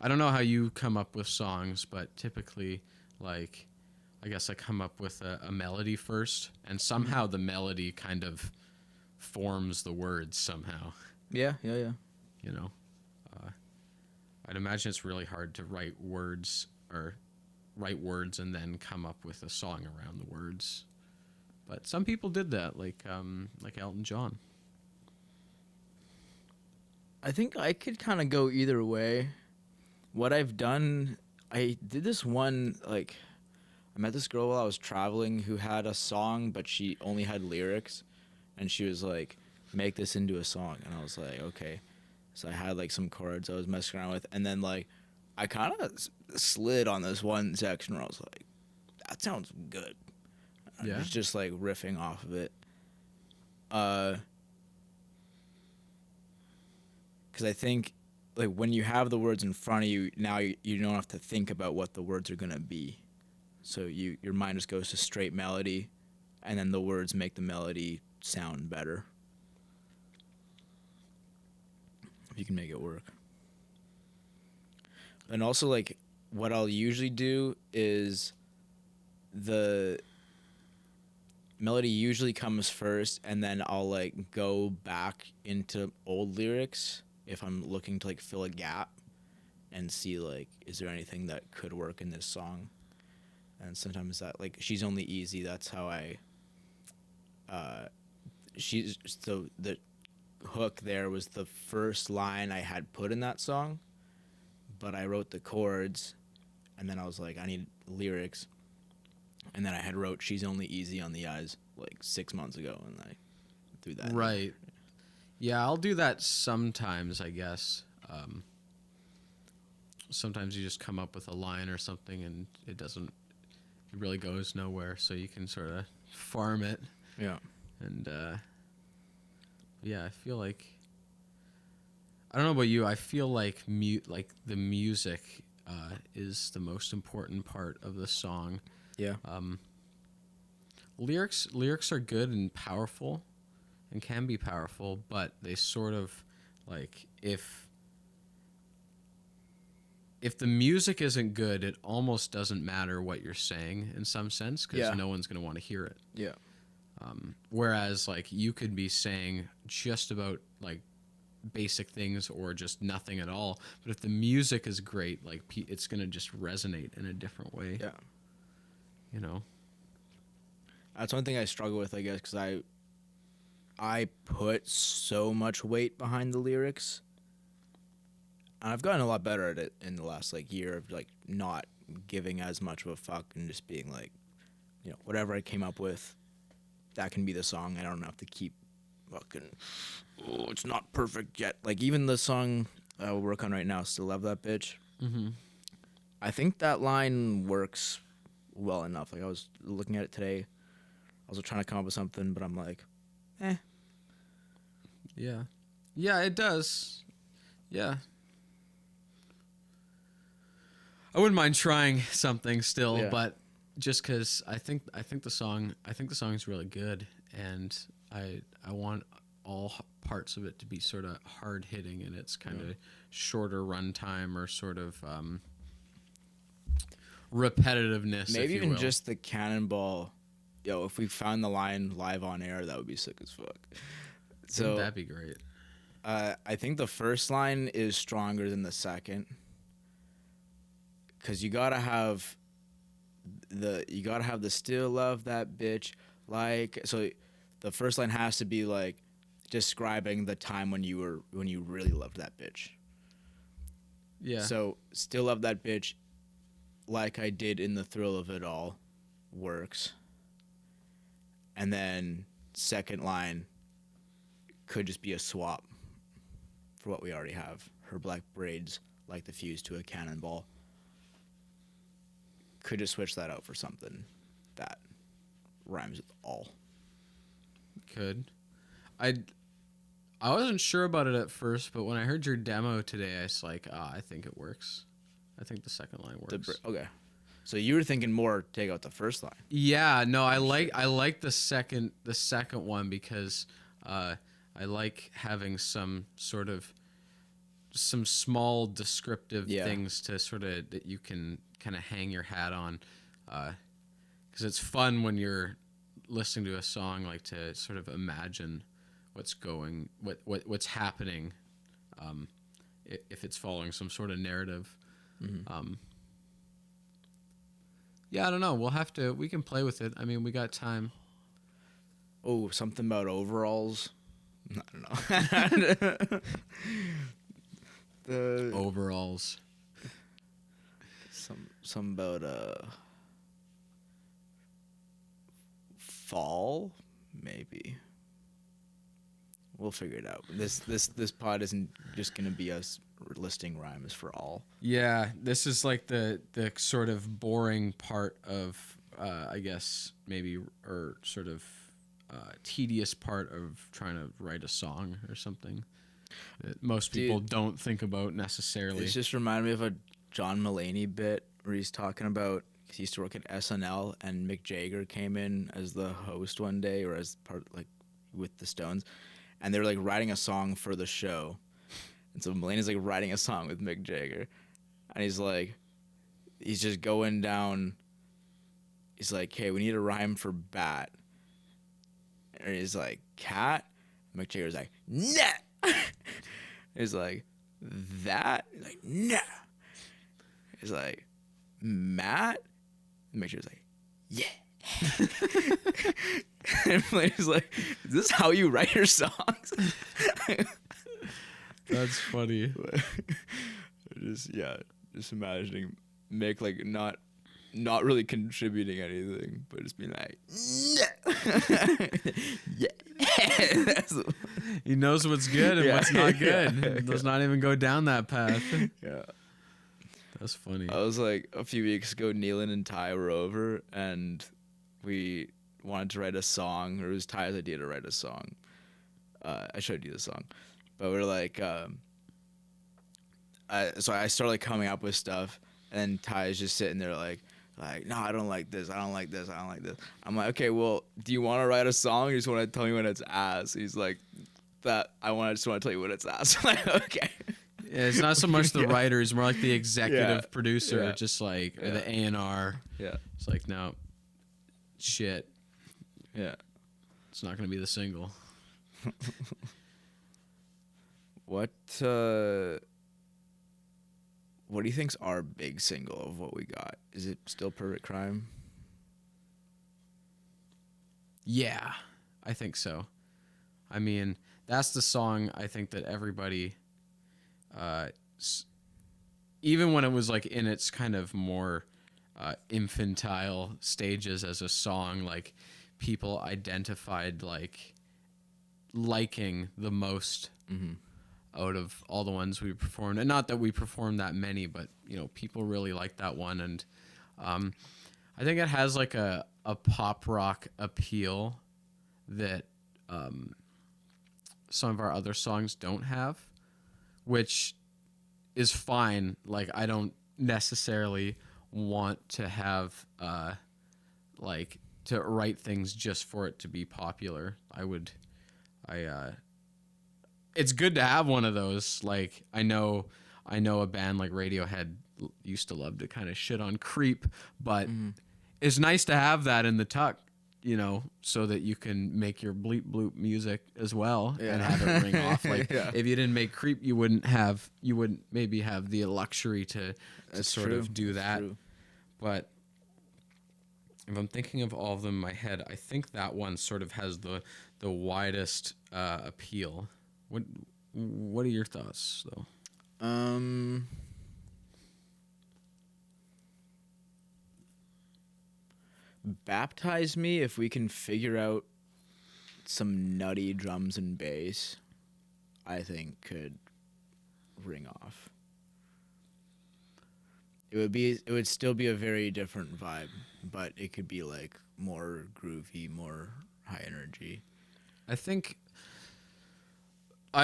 I don't know how you come up with songs, but typically, like, I guess I come up with a melody first, and somehow the melody kind of forms the words somehow. Yeah. You know, I'd imagine it's really hard to write words and then come up with a song around the words. But some people did that, like Elton John. I think I could kind of go either way. What I've done, I did this one, like, I met this girl while I was traveling who had a song, but she only had lyrics. And she was like, make this into a song. And I was like, okay. So I had, like, some chords I was messing around with. And then, like, I kind of slid on this one section where I was like, that sounds good. Yeah. I was just, like, riffing off of it. Because I think, like, when you have the words in front of you, now you don't have to think about what the words are going to be. So your mind just goes to straight melody, and then the words make the melody sound better. If you can make it work. And also, like, what I'll usually do is the melody usually comes first, and then I'll, like, go back into old lyrics if I'm looking to, like, fill a gap and see, like, is there anything that could work in this song? And sometimes that, like, She's Only Easy, that's how I, so the hook there was the first line I had put in that song, but I wrote the chords, and then I was like, I need lyrics, and then I had wrote She's Only Easy on the eyes, like, 6 months ago, and I threw that. Right. Yeah, I'll do that sometimes, I guess. Sometimes you just come up with a line or something, and it really goes nowhere, so you can sort of farm it. Yeah. And, yeah, I feel like I don't know about you. I feel like the music is the most important part of the song. Yeah. Lyrics are good and powerful, and can be powerful, but they sort of like if the music isn't good, it almost doesn't matter what you're saying in some sense because Yeah. no one's going to want to hear it. Yeah. Whereas like you could be saying just about like basic things or just nothing at all, but if the music is great, like it's going to just resonate in a different way. Yeah. You know. That's one thing I struggle with, I guess, because I put so much weight behind the lyrics. And I've gotten a lot better at it in the last like year of like not giving as much of a fuck and just being like, you know, whatever I came up with, that can be the song. I don't have to keep fucking, oh, it's not perfect yet. Like even the song I will work on right now, Still Love That Bitch. Mm-hmm. I think that line works well enough. Like I was looking at it today. I was trying to come up with something, but I'm like, Yeah. Yeah, it does. Yeah. I wouldn't mind trying something still, Yeah. but just because I think the song is really good, and I want all parts of it to be sort of hard hitting, and it's kind of shorter runtime or sort of repetitiveness. maybe if you even will. just the cannonball. Yo, if we found the line live on air, that would be sick as fuck. So Wouldn't that be great? I think the first line is stronger than the second, because you gotta have the still love that bitch. Like, so the first line has to be like describing the time when you really loved that bitch. Yeah. So still love that bitch, like I did in the thrill of it all, works. And then second line could just be a swap for what we already have. Her black braids like the fuse to a cannonball. Could just switch that out for something that rhymes with all. Could. I wasn't sure about it at first, but when I heard your demo today, I was like, I think it works. I think the second line works. Okay. So you were thinking more take out the first line. Yeah, no, I like the second one because I like having some small descriptive things to sort of that you can kind of hang your hat on, because it's fun when you're listening to a song like to sort of imagine what's happening, if it's following some sort of narrative. Mm-hmm. Yeah, I don't know. We can play with it. I mean, we got time. Oh, something about overalls. I don't know. The Overalls. some about fall, maybe. We'll figure it out. This pod isn't just gonna be us listing rhymes for all. Yeah, this is like the sort of boring part of, I guess maybe, or sort of tedious part of trying to write a song or something that most people don't think about necessarily. It's just reminded me of a John Mulaney bit where he's talking about he used to work at SNL and Mick Jagger came in as the host one day or as part like with the Stones, and they were like writing a song for the show. And so Mulaney's like writing a song with Mick Jagger. And he's just going down. He's like, hey, we need a rhyme for bat. And he's like, cat? Mick Jagger's like, nah. He's like, that? He's like, nah. He's like, Matt? And Mick Jagger's like, yeah. And Mulaney's like, is this how you write your songs? That's funny. Just imagining Mick like not really contributing anything, but just being like, yeah. He knows what's good and what's not good. Yeah. Does not even go down that path. Yeah. That's funny. I was like a few weeks ago, Neelan and Ty were over, and we wanted to write a song, or it was Ty's idea to write a song. I showed you the song, but we're like, so I started like coming up with stuff, and then Ty's just sitting there like, no, I don't like this. I don't like this. I don't like this. I'm like, okay, well, do you want to write a song? Or you just want to tell me when it's ass? He's like, just want to tell you when it's ass. I'm like, okay. Yeah, it's not so much the writer; it's more like the executive producer, Yeah. just like or the A&R. Yeah. It's like, no, shit, Yeah. it's not going to be the single. What do you think's our big single of what we got? Is it still Perfect Crime? Yeah, I think so. I mean, that's the song I think that everybody, even when it was like in its kind of more infantile stages as a song, like people identified like liking the most out of all the ones we performed. And not that we performed that many, but you know, people really liked that one. And I think it has like a pop rock appeal that some of our other songs don't have, which is fine. Like, I don't necessarily want to have like to write things just for it to be popular. It's good to have one of those. Like, I know a band like Radiohead used to love to kind of shit on Creep, but it's nice to have that in the tuck, you know, so that you can make your bleep bloop music as well and have it ring off. Like, if you didn't make Creep, you wouldn't maybe have the luxury to sort of do that. True. But if I'm thinking of all of them in my head, I think that one sort of has the widest appeal. What are your thoughts, though? Baptize Me, if we can figure out some nutty drums and bass, I think could ring off. It would still be a very different vibe, but it could be like more groovy, more high energy. I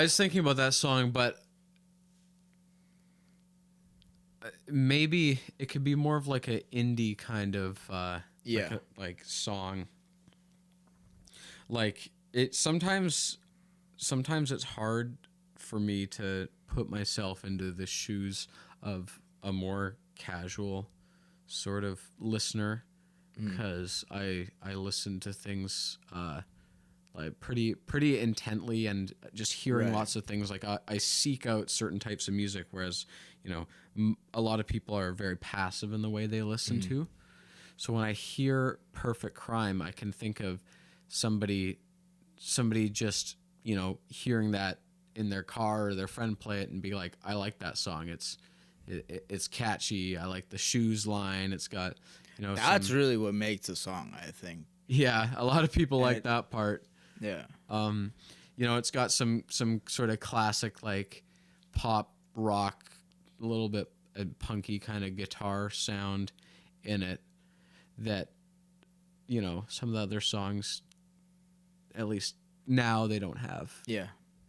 was thinking about that song, but maybe it could be more of like an indie kind of like song. Like, it sometimes it's hard for me to put myself into the shoes of a more casual sort of listener, because I listen to things like pretty intently, and just hearing lots of things. Like, I seek out certain types of music, whereas, you know, a lot of people are very passive in the way they listen to. So when I hear Perfect Crime, I can think of somebody just, you know, hearing that in their car, or their friend play it and be like, I like that song. It's catchy. I like the shoes line. It's got, you know, that's really what makes a song, I think. Yeah, a lot of people like that part. Yeah. You know, it's got some sort of classic like pop rock, a little bit punky kind of guitar sound in it that, you know, some of the other songs, at least now, they don't have. Yeah.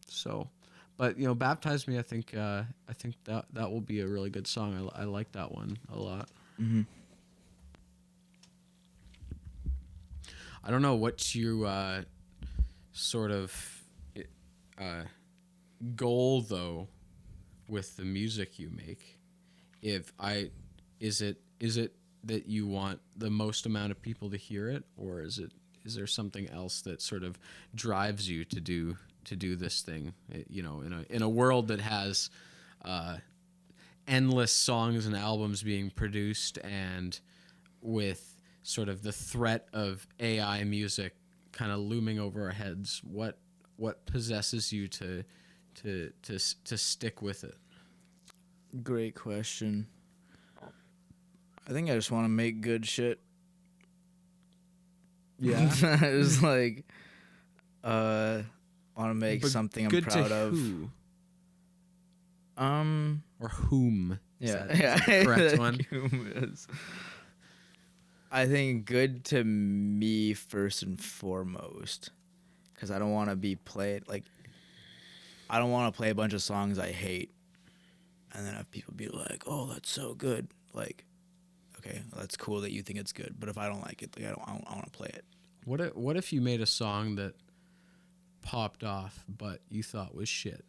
So, but, you know, Baptize Me, I think that will be a really good song. I like that one a lot. Mm-hmm. I don't know what you sort of goal, though, with the music you make. Is it that you want the most amount of people to hear it, or is there something else that sort of drives you to do this thing? You know, in a world that has endless songs and albums being produced, and with sort of the threat of AI music kind of looming over our heads, what possesses you to stick with it? Great question. I think I just want to make good shit. Yeah. It's like, want to make something I'm proud of. Who? Or whom? Yeah. Is that the correct one? Whom is. I think good to me first and foremost, because I don't want to be played, like, I don't want to play a bunch of songs I hate. and then have people be like, "Oh, that's so good." Like, okay, well, that's cool that you think it's good, but if I don't like it, like I don't want to play it. What if you made a song that popped off, but you thought was shit?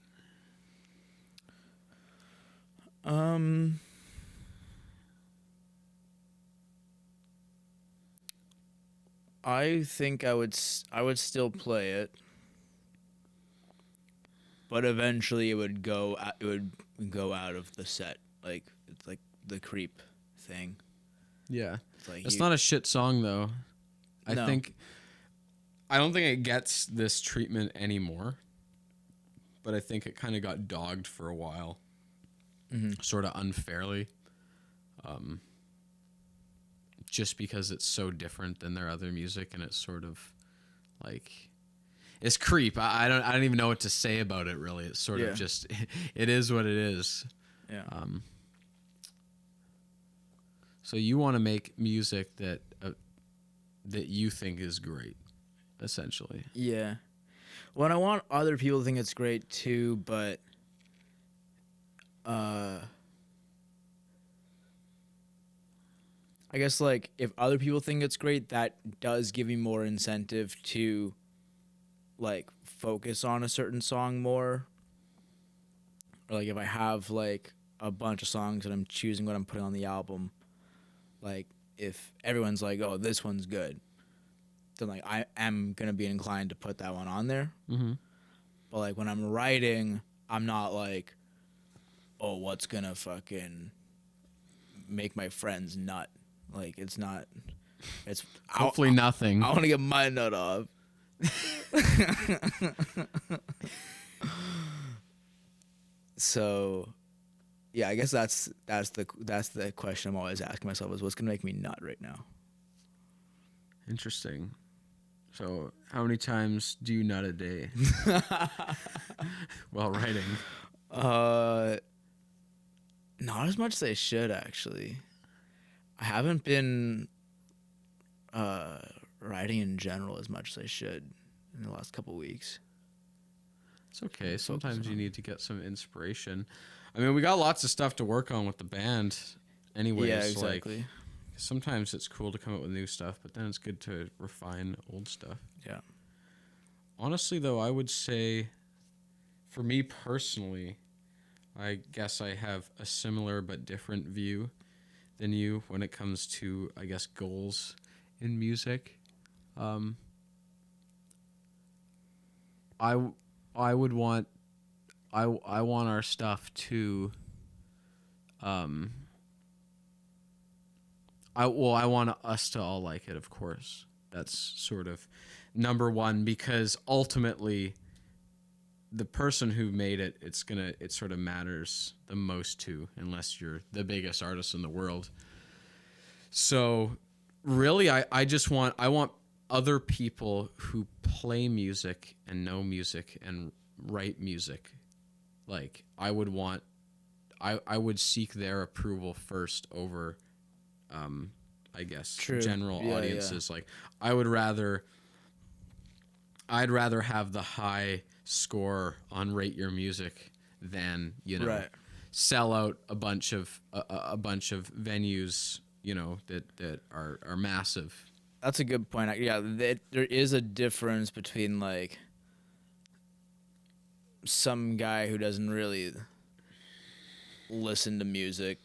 I think I would still play it, but eventually it would go out of the set. Like it's like the creep thing. Yeah. It's like It's you not a shit song though. no. I don't think it gets this treatment anymore. But I think it kind of got dogged for a while. Sort of unfairly. Just because it's so different than their other music, and it's sort of like it's creep. I don't even know what to say about it really. It's sort of just it is what it is. Yeah. So you want to make music that you think is great, essentially. Yeah. Well, I want other people to think it's great too, but I guess like if other people think it's great, that does give me more incentive to like focus on a certain song more. Or like if I have like a bunch of songs and I'm choosing what I'm putting on the album, like if everyone's like, "Oh, this one's good," then like I am gonna be inclined to put that one on there. Mm-hmm. But like when I'm writing, I'm not like, "Oh, what's gonna fucking make my friends nut?" Like it's not. It's Hopefully nothing. I want to get my nut off. So, yeah, I guess that's the question I'm always asking myself is what's gonna make me nut right now. Interesting. So, how many times do you nut a day while writing? Not as much as I should actually. I haven't been writing in general as much as I should in the last couple weeks. It's okay. Sometimes you need to get some inspiration. I mean, we got lots of stuff to work on with the band anyways. Yeah, exactly. Like, sometimes it's cool to come up with new stuff, but then it's good to refine old stuff. Yeah. Honestly, though, I would say, for me personally, I guess I have a similar but different view than you when it comes to, I guess, goals in music. I would want I want our stuff to I want us to all like it, of course. That's sort of number one, because ultimately the person who made it, it sort of matters the most to, unless you're the biggest artist in the world. So really I want other people who play music and know music and write music. Like I would seek their approval first over I guess True. general Yeah, audiences. Like I'd rather have the high score on Rate Your Music than, Right. sell out a bunch of venues, that are massive. That's a good point. Yeah, there is a difference between like some guy who doesn't really listen to music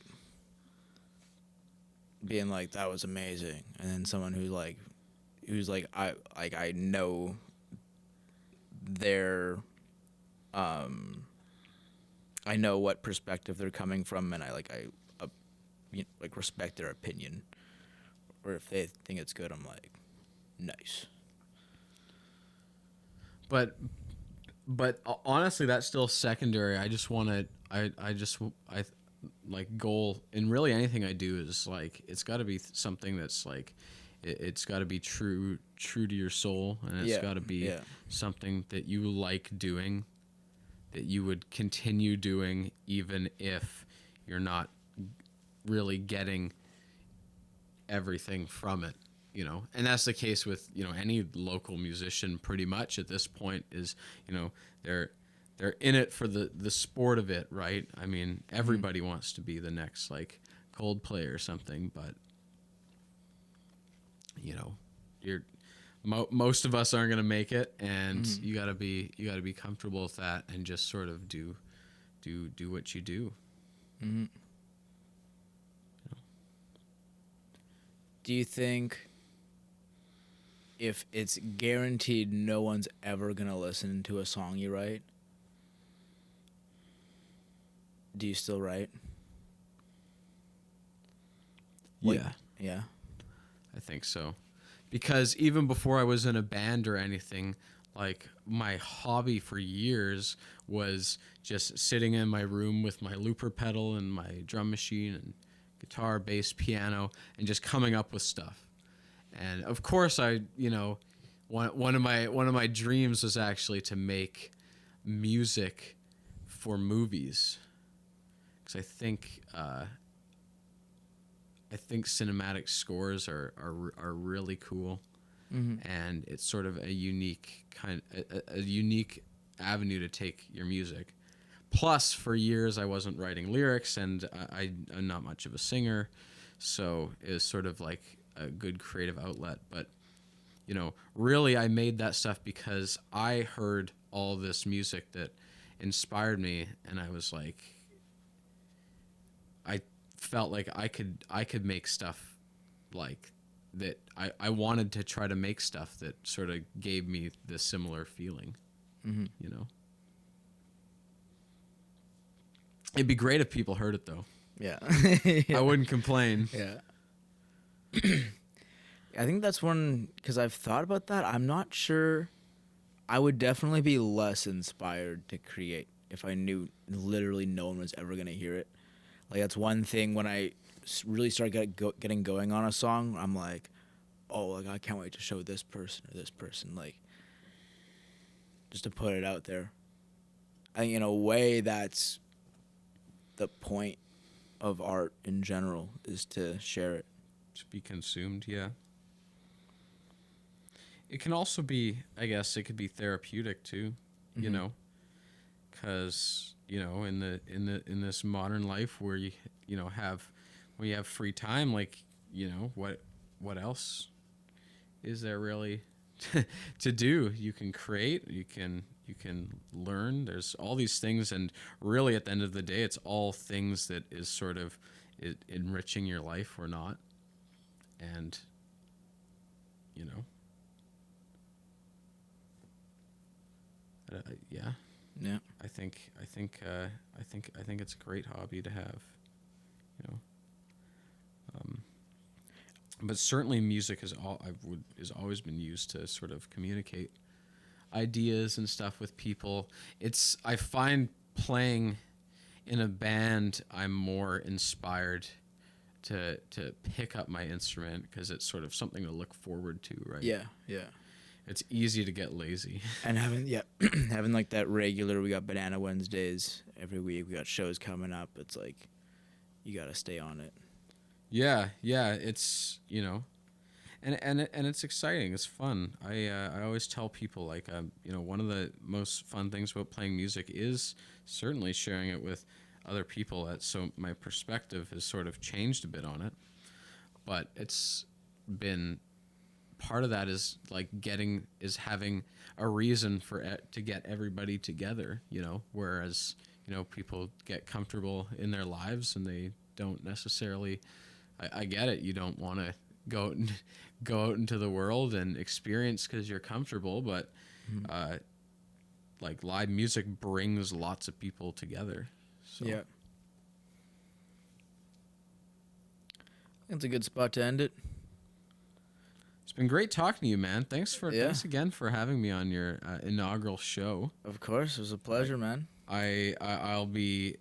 being like that was amazing, and then someone who's like I know their I know what perspective they're coming from, and I respect their opinion. Or if they think it's good, I'm like, nice. But honestly, that's still secondary. I just want to. I like goal in really anything I do is like it's got to be something that's like it's got to be true to your soul, and it's got to be something that you like doing, that you would continue doing even if you're not really getting everything from it. And that's the case with any local musician pretty much at this point is they're they're in it for the sport of it, right? I mean, everybody wants to be the next like Coldplay or something, but you know, you're most of us aren't going to make it, and you got to be comfortable with that and just sort of do what you do. Do you think if it's guaranteed no one's ever gonna listen to a song you write, do you still write? Yeah, Yeah. I think so. Because even before I was in a band or anything, like my hobby for years was just sitting in my room with my looper pedal and my drum machine and guitar, bass, piano, and just coming up with stuff. And of course, one of my dreams was actually to make music for movies, because I think cinematic scores are really cool, and it's sort of a unique a unique avenue to take your music. Plus, for years I wasn't writing lyrics, and I'm not much of a singer, so it was sort of like a good creative outlet. But really, I made that stuff because I heard all this music that inspired me, and I was like, I felt like I could make stuff like that. I wanted to try to make stuff that sort of gave me the similar feeling. It'd be great if people heard it, though. Yeah. I wouldn't complain. Yeah. I think that's one, because I've thought about that. I'm not sure. I would definitely be less inspired to create if I knew literally no one was ever going to hear it. Like, that's one thing when I really start getting going on a song, I'm like, oh, like, I can't wait to show this person or this person, like, just to put it out there. I think in a way that's the point of art in general, is to share it. To be consumed, yeah. It can also be, I guess, it could be therapeutic too, because in this modern life where you have free time, like what else is there really to do? You can create, you can learn. There's all these things, and really at the end of the day, it's all things that is sort of enriching your life or not, and yeah. Yeah. I think it's a great hobby to have, but certainly music has always been used to sort of communicate ideas and stuff with people. I find playing in a band, I'm more inspired to pick up my instrument, because it's sort of something to look forward to, right? Yeah. Yeah. It's easy to get lazy. And having like that regular, we got Banana Wednesdays every week. We got shows coming up. It's like, you got to stay on it. Yeah. It's and it's exciting. It's fun. I always tell people, like, one of the most fun things about playing music is certainly sharing it with other people. So my perspective has sort of changed a bit on it, but it's been. Part of that is like having a reason to get everybody together, whereas, people get comfortable in their lives and they don't necessarily, I get it. You don't want to go out into the world and experience because you're comfortable, but like live music brings lots of people together. So. Yeah. That's a good spot to end it. It's been great talking to you, man. Thanks again for having me on your inaugural show. Of course, it was a pleasure, man. I'll be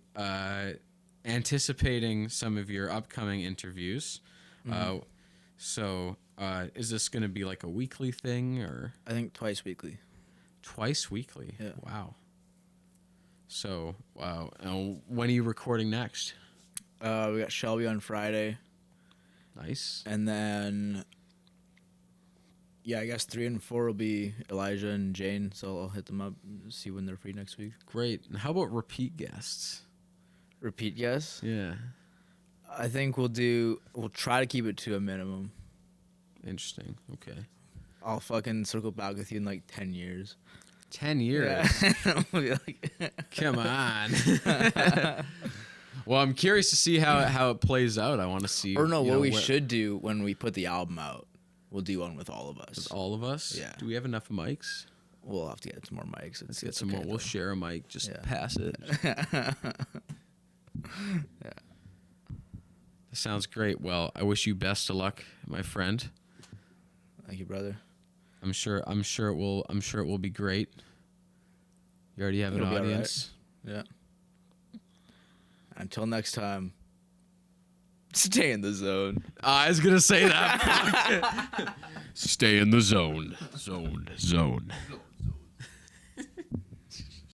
anticipating some of your upcoming interviews. So is this going to be like a weekly thing, or? I think twice weekly. Twice weekly. Yeah. Wow. So wow. When are you recording next? We got Shelby on Friday. Nice. And then Yeah, I guess 3 and 4 will be Elijah and Jane, so I'll hit them up, see when they're free next week. Great. And how about repeat guests? Repeat guests? Yeah. I think we'll try to keep it to a minimum. Interesting. Okay. I'll fucking circle back with you in like 10 years. 10 years? Yeah. We'll be like, come on. Well, I'm curious to see how it plays out. I want to see. Or no, what we should do when we put the album out, we'll do one with all of us. With all of us? Yeah. Do we have enough mics? We'll have to get some more mics. Let's get some more. We'll share a mic. Just pass it. Yeah. That sounds great. Well, I wish you best of luck, my friend. Thank you, brother. I'm sure it will be great. You already have an audience. Yeah. Until next time, stay in the zone. I was gonna say that. Stay in the zone. Zone.